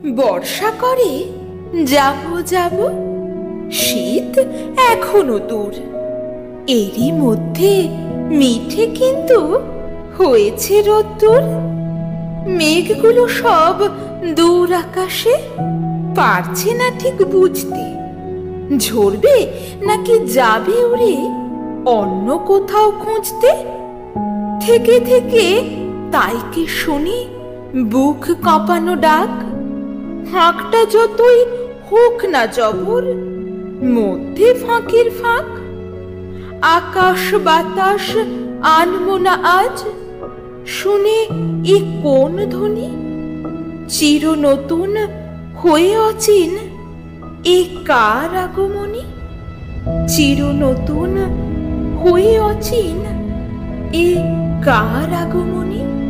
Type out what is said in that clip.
বর্ষা করে যাব যাব, শীত এখনো দূর। এরই মধ্যে মিঠে কিন্তু হয়েছে রোদ্দুর। মেঘগুলো সব দূর আকাশে, পারছে না ঠিক বুঝতে ঝরবে নাকি যাবে উড়ে অন্য কোথাও খুঁজতে। থেকে থেকে তাই কি শুনি বুক কাঁপানো ডাক, ফাঁকটা যতই হোক না জবর, মধ্যে ফাঁকের ফাঁক। আকাশ বাতাস আনমো না আজ, শুনে এ কোন ধ্বনি? চির নতুন হয়ে অচিন এ কার আগমনী? চির নতুন হয়ে অচিন এ কার আগমনী?